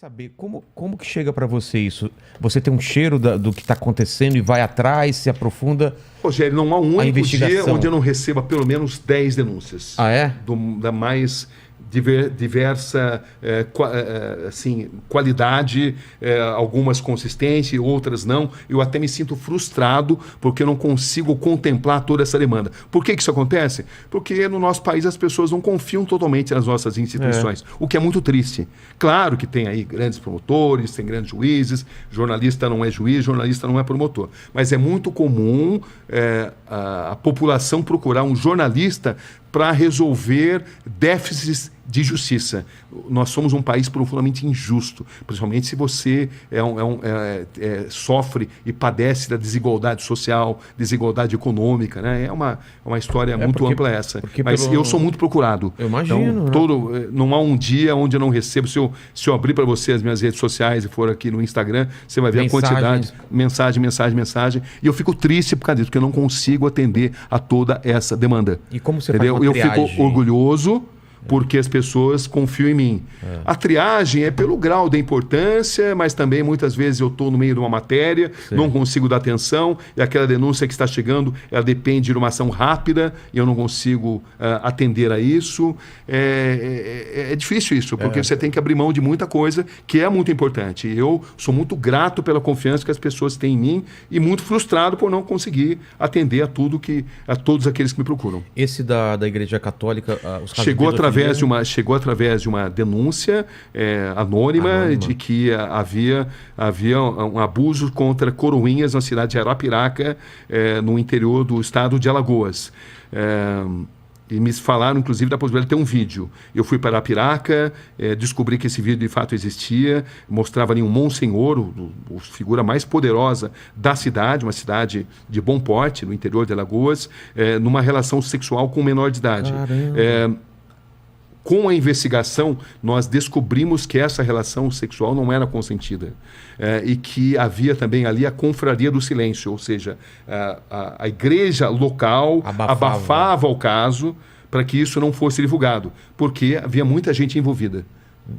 Saber como que chega para você isso? Você tem um cheiro do que está acontecendo e vai atrás, se aprofunda. Rogério, não há um único dia investigação. onde eu não receba pelo menos 10 denúncias. Ah, é? Da mais diversa assim, qualidade, algumas consistentes, outras não. Eu até me sinto frustrado porque eu não consigo contemplar toda essa demanda. Por que isso acontece? Porque no nosso país as pessoas não confiam totalmente nas nossas instituições, o que é muito triste. Claro que tem aí grandes promotores, tem grandes juízes, jornalista não é juiz, jornalista não é promotor. Mas é muito comum a população procurar um jornalista para resolver déficits de justiça. Nós somos um país profundamente injusto, principalmente se você sofre e padece da desigualdade social, desigualdade econômica, né? É uma história muito ampla essa. Mas eu sou muito procurado. Eu imagino. Então, não há um dia onde eu não recebo. Se eu abrir para você as minhas redes sociais e for aqui no Instagram, você vai ver a quantidade. Mensagem. E eu fico triste por causa disso, porque eu não consigo atender a toda essa demanda. E como você entendeu? faz uma triagem? Eu fico orgulhoso porque as pessoas confiam em mim. A triagem é pelo grau da importância, mas também muitas vezes eu estou no meio de uma matéria, não consigo dar atenção, e aquela denúncia que está chegando, ela depende de uma ação rápida, e eu não consigo atender a isso. É difícil isso, porque você tem que abrir mão de muita coisa que é muito importante. E eu sou muito grato pela confiança que as pessoas têm em mim e muito frustrado por não conseguir atender a todos aqueles que me procuram. Esse da Igreja Católica, os casos chegou através de uma denúncia anônima de que havia um abuso contra coroinhas na cidade de Arapiraca, no interior do estado de Alagoas. E me falaram, inclusive, da possibilidade de ter um vídeo. Eu fui para Arapiraca, descobri que esse vídeo de fato existia, mostrava ali um monsenhor, a figura mais poderosa da cidade, uma cidade de bom porte, no interior de Alagoas, numa relação sexual com um menor de idade. Com a investigação, nós descobrimos que essa relação sexual não era consentida e que havia também ali a confraria do silêncio, ou seja, a igreja local abafava o caso para que isso não fosse divulgado, porque havia muita gente envolvida.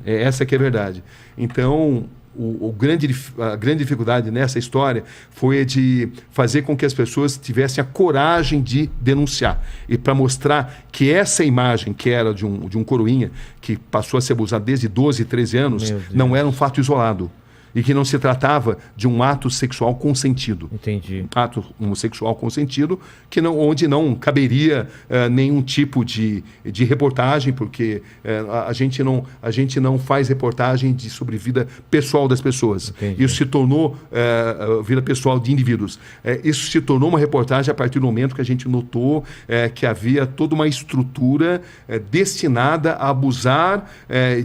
Essa que é a verdade. Então, a grande dificuldade nessa história foi de fazer com que as pessoas tivessem a coragem de denunciar. E para mostrar que essa imagem, que era de um coroinha, que passou a ser abusado desde 12, 13 anos, não era um fato isolado. E que não se tratava de um ato sexual consentido. Entendi. Ato homossexual consentido, onde não caberia nenhum tipo de reportagem, porque a gente não faz reportagem sobre vida pessoal das pessoas. Entendi. Isso se tornou vida pessoal de indivíduos. Isso se tornou uma reportagem a partir do momento que a gente notou que havia toda uma estrutura destinada a abusar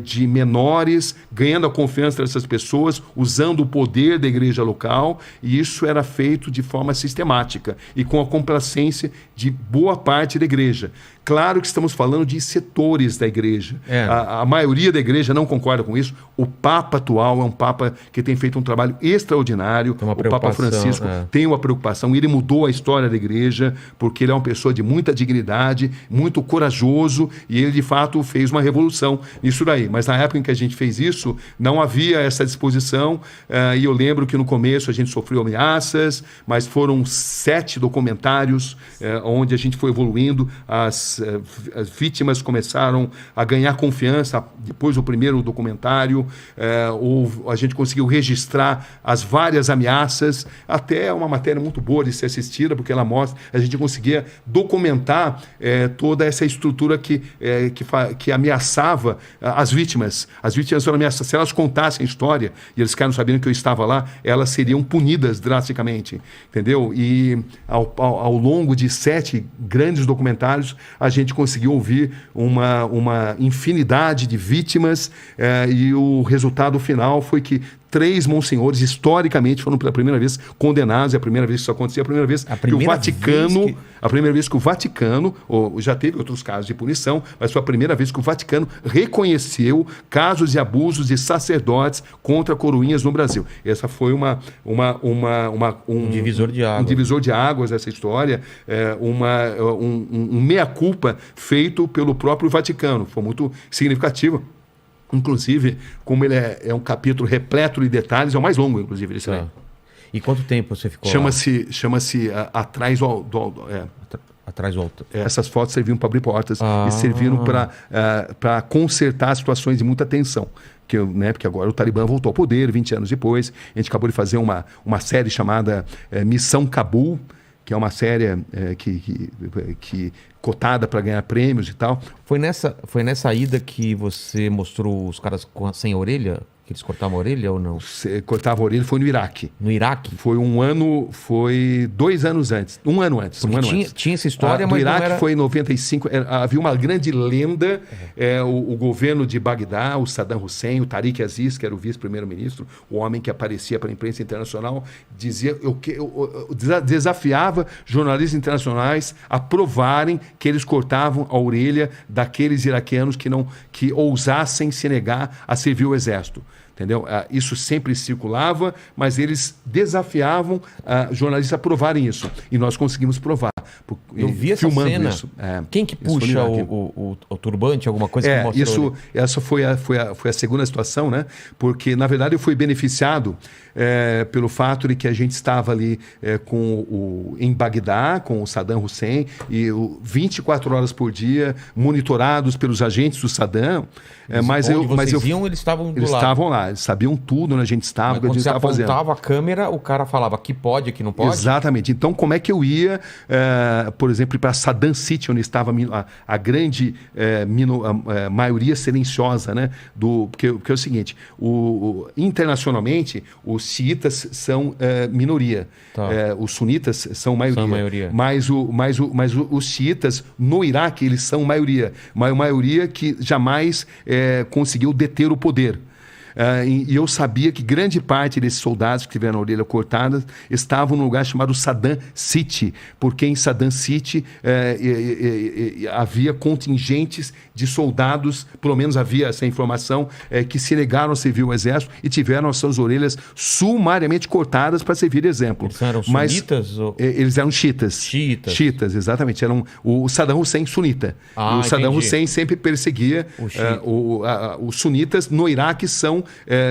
de menores, ganhando a confiança dessas pessoas, usando o poder da igreja local, e isso era feito de forma sistemática e com a complacência de boa parte da igreja. Claro que estamos falando de setores da igreja. A maioria da igreja não concorda com isso. O Papa atual é um Papa que tem feito um trabalho extraordinário. O Papa Francisco tem uma preocupação. Ele mudou a história da igreja porque ele é uma pessoa de muita dignidade, muito corajoso, e ele, de fato, fez uma revolução nisso daí. Mas na época em que a gente fez isso, não havia essa disposição, e eu lembro que no começo a gente sofreu ameaças, mas foram 7 documentários onde a gente foi evoluindo. As vítimas começaram a ganhar confiança depois do primeiro documentário, a gente conseguiu registrar as várias ameaças, até uma matéria muito boa de ser assistida, porque ela mostra, a gente conseguia documentar toda essa estrutura que ameaçava as vítimas. As vítimas foram ameaçadas. Se elas contassem a história e eles ficaram sabendo que eu estava lá, elas seriam punidas drasticamente, entendeu? E ao longo de 7 grandes documentários, a gente conseguiu ouvir uma infinidade de vítimas, e o resultado final foi que 3 monsenhores, historicamente, foram pela primeira vez condenados. É a primeira vez que isso acontecia, a primeira vez que o Vaticano, já teve outros casos de punição, mas foi a primeira vez que o Vaticano reconheceu casos de abusos de sacerdotes contra coroinhas no Brasil. Essa foi um divisor de águas. Um divisor de águas essa história, um meia-culpa feito pelo próprio Vaticano. Foi muito significativo. Inclusive, como ele é um capítulo repleto de detalhes, é o mais longo, inclusive, desse Tá. aí. E quanto tempo você ficou lá? Chama-se Atrás do... Atrás do alto. Essas fotos serviam para abrir portas e serviram para consertar situações de muita tensão. Porque agora o Talibã voltou ao poder 20 anos depois. A gente acabou de fazer uma série chamada Missão Cabul, que é uma série que cotada para ganhar prêmios e tal. Foi nessa ida que você mostrou os caras sem orelha? Que eles cortavam a orelha ou não? Você cortava a orelha, foi no Iraque. No Iraque? Foi 2 anos antes. Um ano antes. Tinha essa história, do mas Iraque não era... foi em 95. Havia uma grande lenda. O governo de Bagdá, o Saddam Hussein, o Tariq Aziz, que era o vice-primeiro-ministro, o homem que aparecia para a imprensa internacional, dizia, desafiava jornalistas internacionais a provarem que eles cortavam a orelha daqueles iraquianos que ousassem se negar a servir o exército. Entendeu? Isso sempre circulava, mas eles desafiavam jornalistas a provarem isso. E nós conseguimos provar. Eu vi essa cena. Isso. Quem que puxa o turbante, alguma coisa que mostra essa foi a segunda situação, né? Porque, na verdade, eu fui beneficiado pelo fato de que a gente estava ali em Bagdá, com o Saddam Hussein, e 24 horas por dia, monitorados pelos agentes do Saddam. Eles estavam do lado. Eles estavam lá, eles sabiam tudo onde a gente estava, o que a gente estava fazendo. Quando você apontava a câmera, o cara falava aqui pode, aqui não pode? Exatamente. Então, como é que eu ia, por exemplo, para Saddam City, onde estava a grande maioria silenciosa, né? Porque é o seguinte, internacionalmente, os xiitas são minoria. Tá. Os sunitas são maioria. São maioria. Mas os xiitas, no Iraque, eles são maioria. Uma maioria que jamais conseguiu deter o poder. E eu sabia que grande parte desses soldados que tiveram a orelha cortada estavam num lugar chamado Saddam City, porque em Saddam City havia contingentes de soldados, pelo menos havia essa informação, que se negaram a servir o exército e tiveram as suas orelhas sumariamente cortadas para servir de exemplo. Eles eram sunitas? Eles eram xiitas. Xiitas, exatamente. Eram o Saddam Hussein sunita. O Saddam Hussein sempre perseguia os sunitas. No Iraque são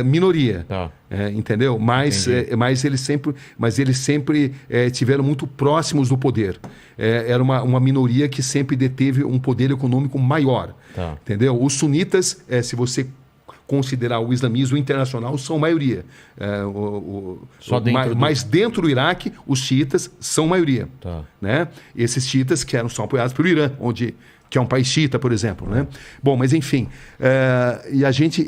minoria. Tá. Entendeu? Mas eles sempre tiveram muito próximos do poder. Era uma minoria que sempre deteve um poder econômico maior. Tá. Entendeu? Os sunitas, se você considerar o islamismo internacional, são maioria. Mas dentro do Iraque, os xiitas são maioria. Tá. Né? Esses xiitas são apoiados pelo Irã, que é um país xiita, por exemplo. Né? Bom, mas enfim, e a gente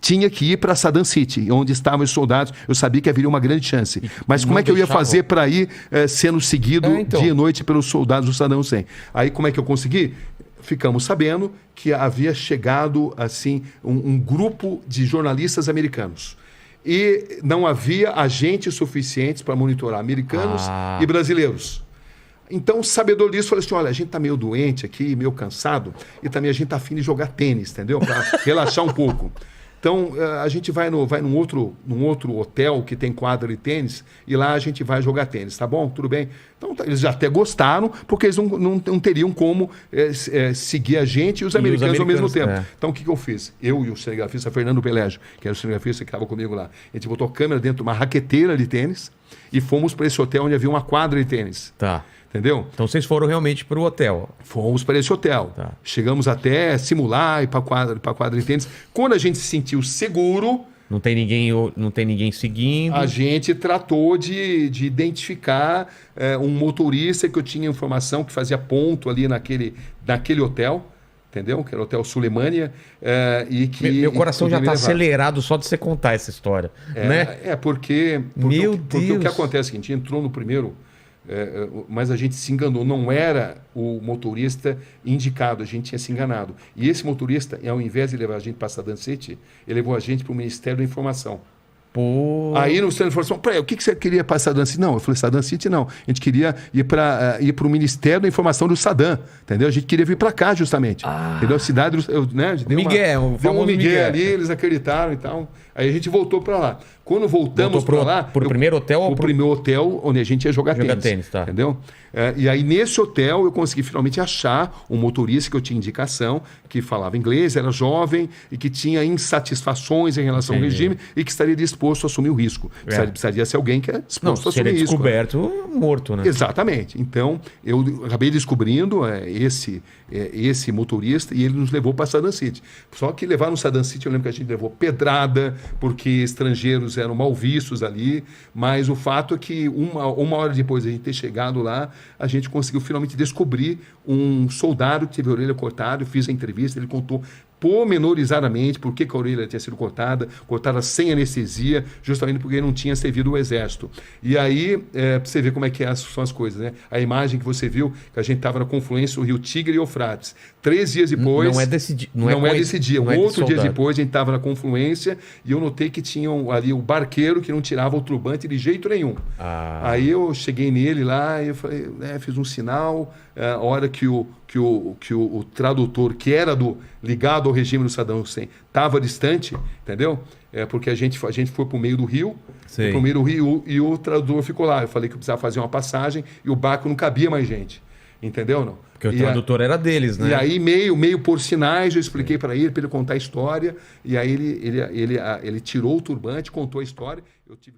tinha que ir para Saddam City, onde estavam os soldados. Eu sabia que haveria uma grande chance. Mas como é que eu ia fazer para ir sendo seguido dia e noite pelos soldados do Saddam Hussein? Aí como é que eu consegui? Ficamos sabendo que havia chegado assim um grupo de jornalistas americanos. E não havia agentes suficientes para monitorar americanos e brasileiros. Então, o sabedor disso falou assim, olha, a gente está meio doente aqui, meio cansado, e também a gente está afim de jogar tênis, entendeu? Para relaxar um pouco. Então, a gente vai num outro hotel que tem quadra de tênis, e lá a gente vai jogar tênis, tá bom? Tudo bem? Então, eles até gostaram, porque eles não teriam como seguir a gente e os americanos ao mesmo tempo. Então, o que eu fiz? Eu e o cinegrafista Fernando Peléggio, que era o cinegrafista que estava comigo lá, a gente botou a câmera dentro de uma raqueteira de tênis e fomos para esse hotel onde havia uma quadra de tênis. Tá. Entendeu? Então vocês foram realmente para o hotel. Fomos para esse hotel. Tá. Chegamos até simular e para a quadra de tênis. Quando a gente se sentiu seguro... Não tem ninguém seguindo. A gente tratou de identificar um motorista que eu tinha informação que fazia ponto ali naquele hotel. Entendeu? Que era o Hotel Sulemânia. Meu coração já está acelerado só de você contar essa história. Né? Porque o que acontece é o seguinte, entrou no primeiro... mas a gente se enganou, não era o motorista indicado, a gente tinha se enganado. E esse motorista, ao invés de levar a gente para Saddam City, ele levou a gente para o Ministério da Informação. Pô. Aí no Stanley falou assim, o que você queria para Saddam City? Não, eu falei, Saddam City não. A gente queria ir para o Ministério da Informação do Saddam, entendeu? A gente queria vir para cá justamente. Entendeu? A cidade, né? Deu um migué ali, eles acreditaram e tal. Aí a gente voltou para lá. Quando voltamos para lá... Pro primeiro hotel? O primeiro hotel onde a gente ia jogar tênis. Tá. Entendeu? E aí nesse hotel eu consegui finalmente achar um motorista que eu tinha indicação, que falava inglês, era jovem e que tinha insatisfações em relação ao regime e que estaria disposto a assumir o risco. Precisaria ser alguém que é disposto a assumir o risco. Descoberto, morto, né? Exatamente. Então, eu acabei descobrindo esse motorista e ele nos levou para Saddam City. Só que levar no Saddam City, eu lembro que a gente levou pedrada, porque estrangeiros eram mal vistos ali, mas o fato é que uma hora depois de a gente ter chegado lá, a gente conseguiu finalmente descobrir um soldado que teve a orelha cortada. Eu fiz a entrevista, ele contou pormenorizadamente por que a orelha tinha sido cortada sem anestesia, justamente porque ele não tinha servido o exército. E aí, para você ver como é que são as coisas, né? A imagem que você viu, que a gente estava na confluência do rio Tigre e Eufrates. 3 dias depois... Não é desse dia. Não é desse dia. Outro dia depois, a gente estava na confluência e eu notei que tinha ali o barqueiro que não tirava o turbante de jeito nenhum. Aí eu cheguei nele lá e eu falei, fiz um sinal, a hora que o tradutor, que era ligado ao regime do Saddam Hussein, estava distante, entendeu? Porque a gente foi para o meio do rio, e o tradutor ficou lá. Eu falei que eu precisava fazer uma passagem e o barco não cabia mais gente. Entendeu, não? Porque o tradutor era deles, né? E aí, meio por sinais, eu expliquei para ele contar a história. E aí ele tirou o turbante, contou a história. Eu tive